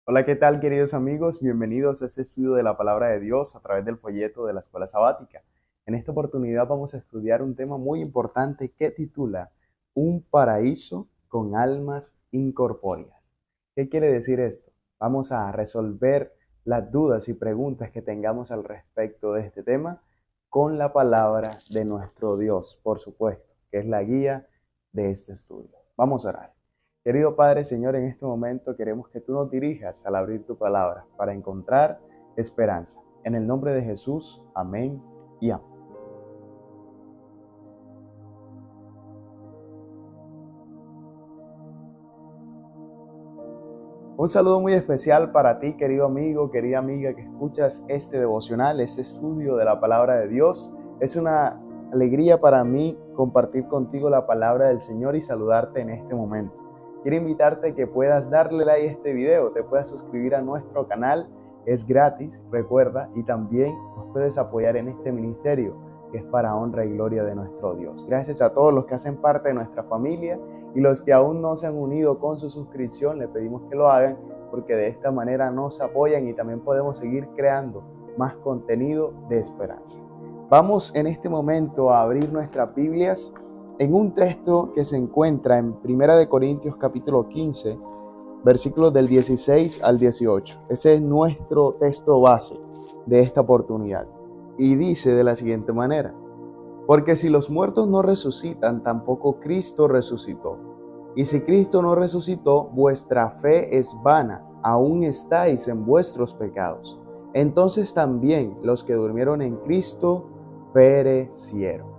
Hola, ¿qué tal, queridos amigos? Bienvenidos a este estudio de la palabra de Dios a través del folleto de la Escuela Sabática. En esta oportunidad vamos a estudiar un tema muy importante que titula Un paraíso con almas incorpóreas. ¿Qué quiere decir esto? Vamos a resolver las dudas y preguntas que tengamos al respecto de este tema con la palabra de nuestro Dios, por supuesto, que es la guía de este estudio. Vamos a orar. Querido Padre, Señor, en este momento queremos que tú nos dirijas al abrir tu palabra para encontrar esperanza. En el nombre de Jesús, amén y amén. Un saludo muy especial para ti, querido amigo, querida amiga que escuchas este devocional, este estudio de la palabra de Dios. Es una alegría para mí compartir contigo la palabra del Señor y saludarte en este momento. Quiero invitarte a que puedas darle like a este video, te puedas suscribir a nuestro canal, es gratis, recuerda, y también nos puedes apoyar en este ministerio que es para honra y gloria de nuestro Dios. Gracias a todos los que hacen parte de nuestra familia y los que aún no se han unido con su suscripción, le pedimos que lo hagan porque de esta manera nos apoyan y también podemos seguir creando más contenido de esperanza. Vamos en este momento a abrir nuestras Biblias en un texto que se encuentra en 1 Corintios capítulo 15, versículos del 16 al 18. Ese es nuestro texto base de esta oportunidad. Y dice de la siguiente manera: porque si los muertos no resucitan, tampoco Cristo resucitó. Y si Cristo no resucitó, vuestra fe es vana, aún estáis en vuestros pecados. Entonces también los que durmieron en Cristo perecieron.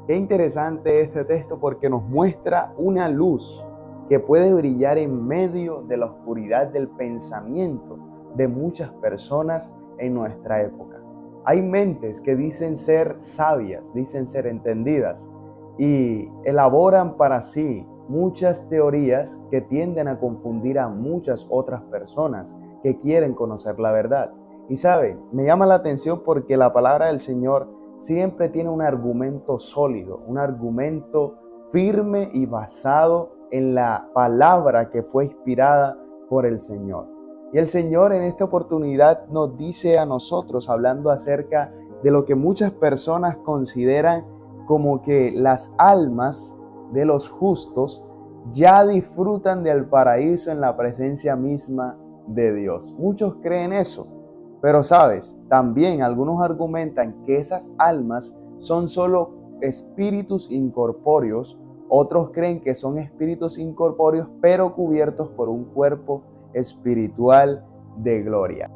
Qué interesante este texto porque nos muestra una luz que puede brillar en medio de la oscuridad del pensamiento de muchas personas en nuestra época. Hay mentes que dicen ser sabias, dicen ser entendidas y elaboran para sí muchas teorías que tienden a confundir a muchas otras personas que quieren conocer la verdad. Y saben, me llama la atención porque la palabra del Señor siempre tiene un argumento sólido, un argumento firme y basado en la palabra que fue inspirada por el Señor. Y el Señor en esta oportunidad nos dice a nosotros, hablando acerca de lo que muchas personas consideran como que las almas de los justos ya disfrutan del paraíso en la presencia misma de Dios. Muchos creen eso, pero sabes, también algunos argumentan que esas almas son solo espíritus incorpóreos, otros creen que son espíritus incorpóreos pero cubiertos por un cuerpo espiritual de gloria.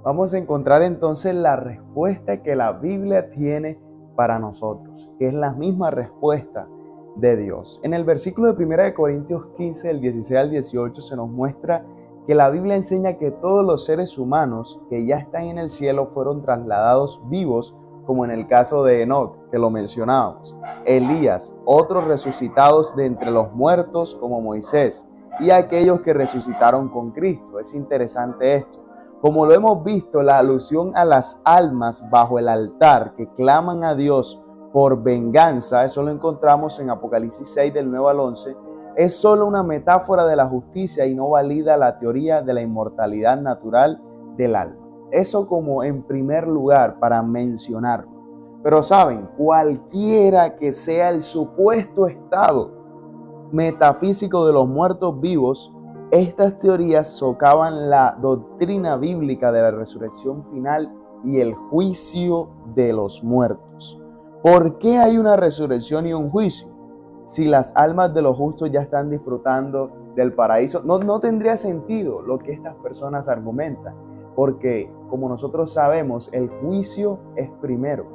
Vamos a encontrar entonces la respuesta que la Biblia tiene para nosotros, que es la misma respuesta de Dios. En el versículo de 1 Corintios 15, del 16 al 18, se nos muestra que la Biblia enseña que todos los seres humanos que ya están en el cielo fueron trasladados vivos, como en el caso de Enoc, que lo mencionábamos, Elías, otros resucitados de entre los muertos como Moisés, y aquellos que resucitaron con Cristo. Es interesante esto. Como lo hemos visto, la alusión a las almas bajo el altar que claman a Dios por venganza, eso lo encontramos en Apocalipsis 6 del 9 al 11, es solo una metáfora de la justicia y no valida la teoría de la inmortalidad natural del alma. Eso como en primer lugar para mencionarlo. Pero saben, cualquiera que sea el supuesto estado metafísico de los muertos vivos, estas teorías socavan la doctrina bíblica de la resurrección final y el juicio de los muertos. ¿Por qué hay una resurrección y un juicio? Si las almas de los justos ya están disfrutando del paraíso, no tendría sentido lo que estas personas argumentan, porque como nosotros sabemos, el juicio es primero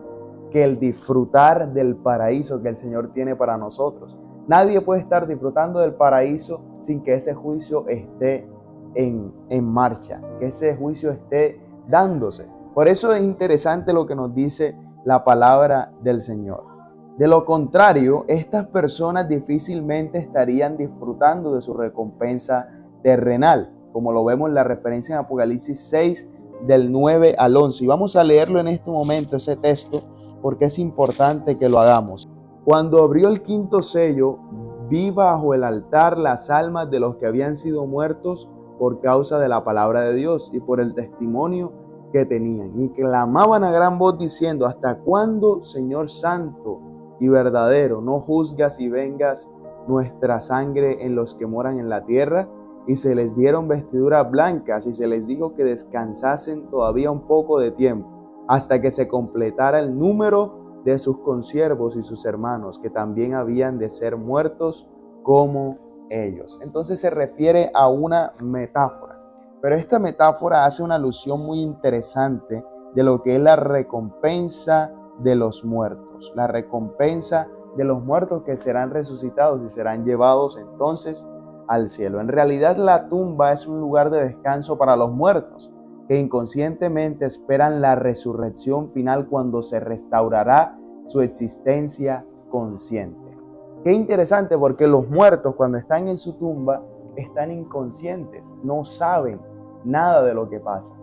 que el disfrutar del paraíso que el Señor tiene para nosotros. Nadie puede estar disfrutando del paraíso sin que ese juicio esté en marcha, que ese juicio esté dándose. Por eso es interesante lo que nos dice la palabra del Señor. De lo contrario, estas personas difícilmente estarían disfrutando de su recompensa terrenal, como lo vemos en la referencia en Apocalipsis 6 del 9 al 11. Y vamos a leerlo en este momento, ese texto, porque es importante que lo hagamos. Cuando abrió el quinto sello, vi bajo el altar las almas de los que habían sido muertos por causa de la palabra de Dios y por el testimonio que tenían. Y clamaban a gran voz diciendo: ¿hasta cuándo, Señor santo y verdadero, no juzgas y vengas nuestra sangre en los que moran en la tierra? Y se les dieron vestiduras blancas y se les dijo que descansasen todavía un poco de tiempo, hasta que se completara el número de sus consiervos y sus hermanos, que también habían de ser muertos como ellos. Entonces se refiere a una metáfora, pero esta metáfora hace una alusión muy interesante de lo que es la recompensa de los muertos, la recompensa de los muertos que serán resucitados y serán llevados entonces al cielo. En realidad, la tumba es un lugar de descanso para los muertos, que inconscientemente esperan la resurrección final, cuando se restaurará su existencia consciente. Qué interesante, porque los muertos, cuando están en su tumba, están inconscientes, no saben nada de lo que pasa.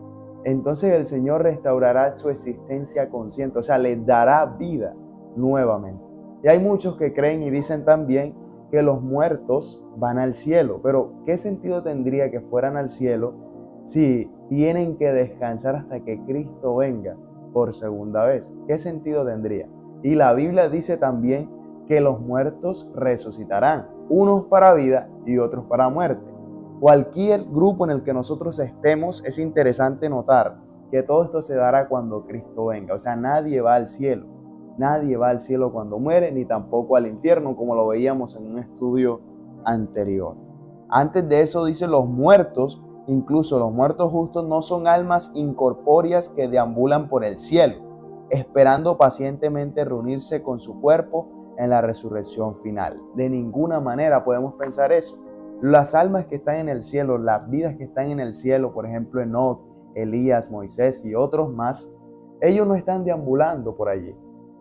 Entonces el Señor restaurará su existencia consciente, o sea, les dará vida nuevamente. Y hay muchos que creen y dicen también que los muertos van al cielo, pero ¿qué sentido tendría que fueran al cielo si tienen que descansar hasta que Cristo venga por segunda vez? ¿Qué sentido tendría? Y la Biblia dice también que los muertos resucitarán, unos para vida y otros para muerte. Cualquier grupo en el que nosotros estemos, es interesante notar que todo esto se dará cuando Cristo venga. O sea, nadie va al cielo. Nadie va al cielo cuando muere, ni tampoco al infierno, como lo veíamos en un estudio anterior. Antes de eso dice: los muertos, incluso los muertos justos, no son almas incorpóreas que deambulan por el cielo, esperando pacientemente reunirse con su cuerpo en la resurrección final. De ninguna manera podemos pensar eso. Las almas que están en el cielo, las vidas que están en el cielo, por ejemplo Enoc, Elías, Moisés y otros más, ellos no están deambulando por allí,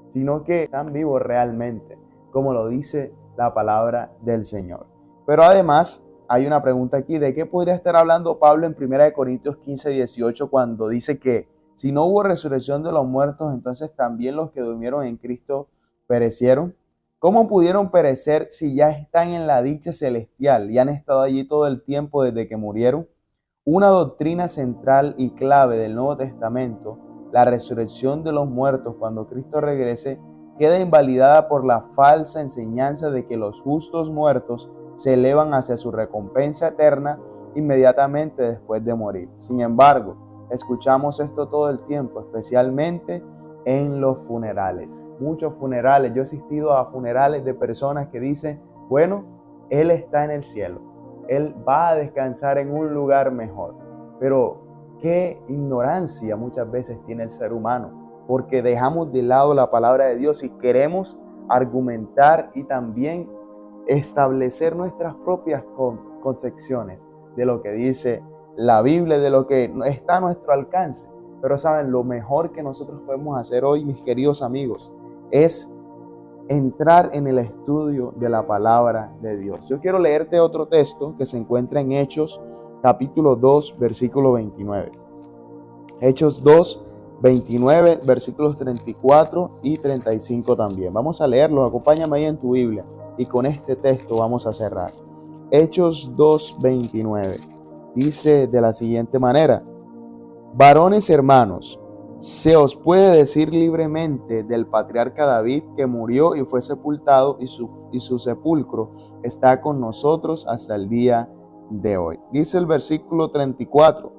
sino que están vivos realmente, como lo dice la palabra del Señor. Pero además hay una pregunta aquí: ¿de qué podría estar hablando Pablo en 1 Corintios 15, 18, cuando dice que si no hubo resurrección de los muertos, entonces también los que durmieron en Cristo perecieron? ¿Cómo pudieron perecer si ya están en la dicha celestial y han estado allí todo el tiempo desde que murieron? Una doctrina central y clave del Nuevo Testamento, la resurrección de los muertos cuando Cristo regrese, queda invalidada por la falsa enseñanza de que los justos muertos se elevan hacia su recompensa eterna inmediatamente después de morir. Sin embargo, escuchamos esto todo el tiempo, especialmente en los funerales. Muchos funerales. Yo he asistido a funerales de personas que dicen: bueno, Él está en el cielo, Él va a descansar en un lugar mejor. Pero qué ignorancia muchas veces tiene el ser humano, porque dejamos de lado la palabra de Dios y queremos argumentar y también establecer nuestras propias concepciones de lo que dice la Biblia, de lo que está a nuestro alcance. Pero saben, lo mejor que nosotros podemos hacer hoy, mis queridos amigos, es entrar en el estudio de la palabra de Dios. Yo quiero leerte otro texto que se encuentra en Hechos, capítulo 2, versículo 29. Hechos 2, 29, versículos 34 y 35 también. Vamos a leerlos, acompáñame ahí en tu Biblia y con este texto vamos a cerrar. Hechos 2, 29. Dice de la siguiente manera: varones hermanos, se os puede decir libremente del patriarca David, que murió y fue sepultado, y su sepulcro está con nosotros hasta el día de hoy. Dice el versículo 34,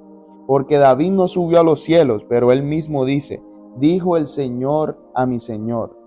porque David no subió a los cielos, pero él mismo dice: dijo el Señor a mi Señor,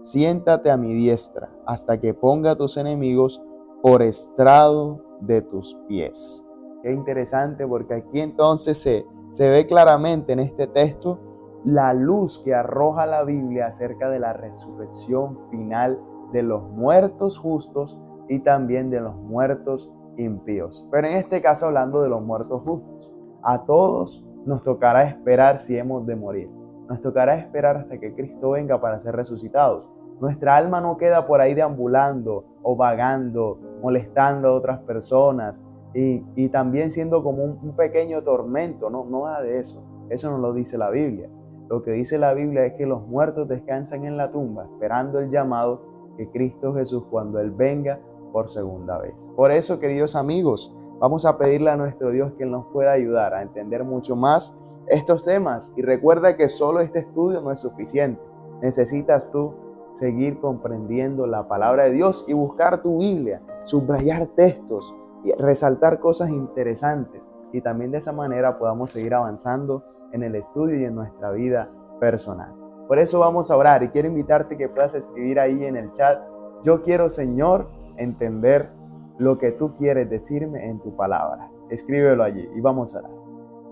siéntate a mi diestra, hasta que ponga a tus enemigos por estrado de tus pies. Qué interesante, porque aquí entonces se ve claramente en este texto la luz que arroja la Biblia acerca de la resurrección final de los muertos justos y también de los muertos impíos. Pero en este caso, hablando de los muertos justos, a todos nos tocará esperar si hemos de morir. Nos tocará esperar hasta que Cristo venga para ser resucitados. Nuestra alma no queda por ahí deambulando o vagando, molestando a otras personas y también siendo como un pequeño tormento. No, nada de eso. Eso no lo dice la Biblia. Lo que dice la Biblia es que los muertos descansan en la tumba, esperando el llamado que Cristo Jesús, cuando Él venga por segunda vez. Por eso, queridos amigos, Vamos a pedirle a nuestro Dios que Él nos pueda ayudar a entender mucho más estos temas. Y recuerda que solo este estudio no es suficiente. Necesitas tú seguir comprendiendo la palabra de Dios y buscar tu Biblia, subrayar textos y resaltar cosas interesantes. Y también de esa manera podamos seguir avanzando en el estudio y en nuestra vida personal. Por eso vamos a orar y quiero invitarte que puedas escribir ahí en el chat: yo quiero, Señor, entender lo que tú quieres decirme en tu palabra. Escríbelo allí y vamos a orar.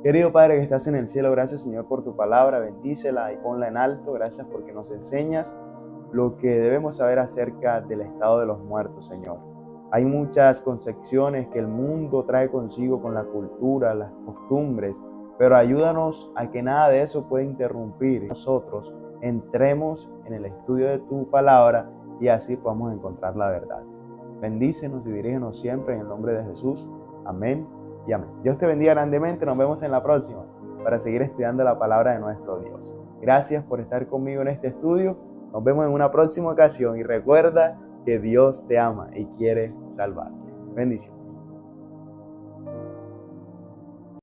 Querido Padre que estás en el cielo, gracias, Señor, por tu palabra. Bendícela y ponla en alto. Gracias porque nos enseñas lo que debemos saber acerca del estado de los muertos, Señor. Hay muchas concepciones que el mundo trae consigo con la cultura, las costumbres, pero ayúdanos a que nada de eso pueda interrumpir. Nosotros entremos en el estudio de tu palabra y así podamos encontrar la verdad. Bendícenos y dirígenos siempre en el nombre de Jesús. Amén y amén. Dios te bendiga grandemente. Nos vemos en la próxima para seguir estudiando la palabra de nuestro Dios. Gracias por estar conmigo en este estudio. Nos vemos en una próxima ocasión y recuerda que Dios te ama y quiere salvarte. Bendiciones.